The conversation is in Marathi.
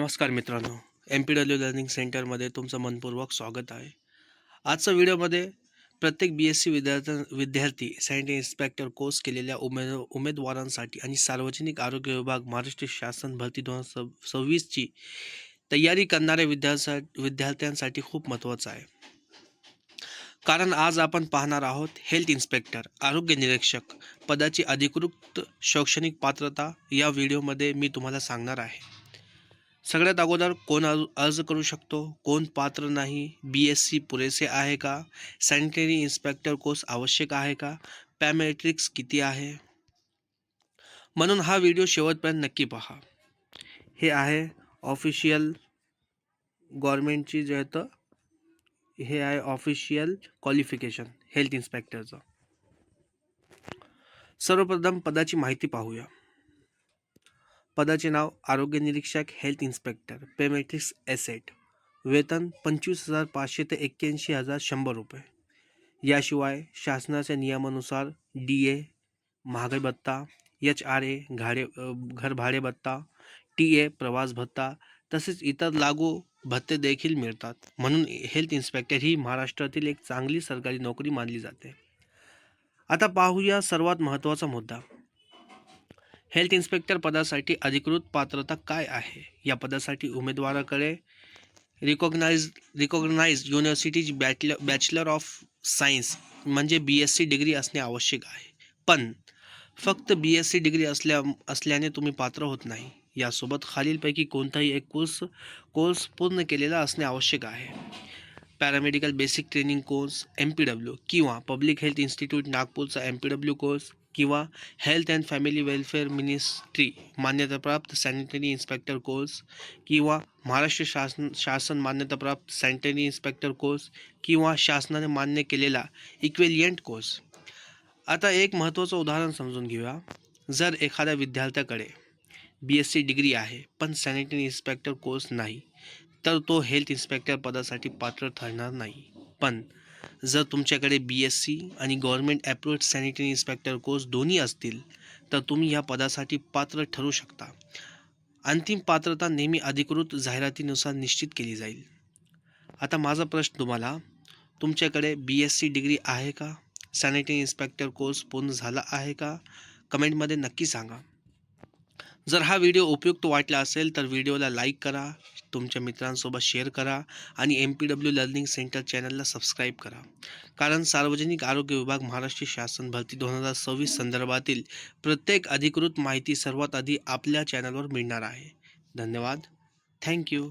नमस्कार मित्रांनो, MPW लर्निंग सेंटरमध्ये तुमचं मनपूर्वक स्वागत आहे. आजच्या व्हिडिओमध्ये प्रत्येक BSc विद्यार्थी सॅनिटरी इन्स्पेक्टर कोर्स केलेल्या उमेदवारांसाठी आणि सार्वजनिक आरोग्य विभाग महाराष्ट्र शासन भरती 2026ची तयारी करणाऱ्या विद्यार्थ्यांसाठी खूप महत्त्वाचं आहे. कारण आज आपण पाहणार आहोत हेल्थ इन्स्पेक्टर आरोग्य निरीक्षक पदाची अधिकृत शैक्षणिक पात्रता. या व्हिडिओमध्ये मी तुम्हाला सांगणार आहे. सगळ्यात अगोदर कोण अर्ज करू शकतो, कोण पात्र नाही, BSc पुरेसे आहे का, सॅनिटरी इन्स्पेक्टर कोर्स आवश्यक आहे का, पॅरामेट्रिक्स किती आहे. म्हणून हा व्हिडिओ शेवटपर्यंत नक्की पहा. हे आहे ऑफिशियल गव्हर्नमेंटची जे आहे हे आहे ऑफिशियल क्वालिफिकेशन हेल्थ इन्स्पेक्टरचं. सर्वप्रथम पदाची माहिती पाहूया. पदाचे नाव आरोग्य निरीक्षक हेल्थ इन्स्पेक्टर, पे मॅट्रिक्स एसेट, वेतन 25,500 ते 81,100 रुपये. याशिवाय शासनाच्या नियमानुसार DA, महागाई भत्ता, HRA घर भाडे भत्ता, TA प्रवास भत्ता तसेच इतर लागू भत्ते देखील मिळतात. म्हणून हेल्थ इन्स्पेक्टर ही महाराष्ट्रातील एक चांगली सरकारी नोकरी मानली जाते. आता पाहूया सर्वात महत्त्वाचा मुद्दा. हेल्थ इन्स्पेक्टर पदासाठी अधिकृत पात्रता काय आहे. या पदासाठी उमेदवाराकडे recognised universities bachelor of science म्हणजे BSc डिग्री असणे आवश्यक आहे. पण फक्त BSc डिग्री असल्याने तुम्ही पात्र होत नाही. यासोबत खालीलपैकी कोणताही एक कोर्स पूर्ण केलेला असणे आवश्यक आहे. Paramedical basic training course MPW किंवा पब्लिक हेल्थ इन्स्टिट्यूट नागपूरचा MPW कोर्स किंवा health and family welfare ministry मान्यताप्राप्त सॅनिटरी इन्स्पेक्टर कोर्स किंवा महाराष्ट्र शासन मान्यताप्राप्त सॅनिटरी इन्स्पेक्टर कोर्स किंवा शासनाने मान्य केलेला इक्विलियंट कोर्स. आता एक महत्त्वाचं उदाहरण समजून घेऊया. जर एखाद्या विद्यार्थ्याकडे BSc डिग्री आहे पण सॅनिटरी इन्स्पेक्टर कोर्स नाही तर तो हेल्थ इन्स्पेक्टर पदासाठी पात्र ठरणार नाही. पण जर तुमच्याकडे BSc आणि government approved sanitary inspector course दोन्ही असतील तर तुम्ही या पदासाठी पात्र ठरू शकता. अंतिम पात्रता नेहमी अधिकृत जाहिरातीनुसार निश्चित केली जाईल. आता माझा प्रश्न तुम्हाला, तुमच्याकडे BSc डिग्री आहे का, सॅनिटरी इन्स्पेक्टर कोर्स पूर्ण झाला आहे का, कमेंटमध्ये नक्की सांगा. जर हा व्हिडिओ उपयुक्त वाटला असेल तर व्हिडिओला लाईक करा, तुमच्या मित्रांसोबत शेअर करा आणि MPW लर्निंग सेंटर चॅनलला सबस्क्राईब करा. कारण सार्वजनिक आरोग्य विभाग महाराष्ट्र शासन भरती 2026 संदर्भातील प्रत्येक अधिकृत माहिती सर्वात आधी आपल्या चॅनलवर मिळणार आहे. धन्यवाद. थँक्यू.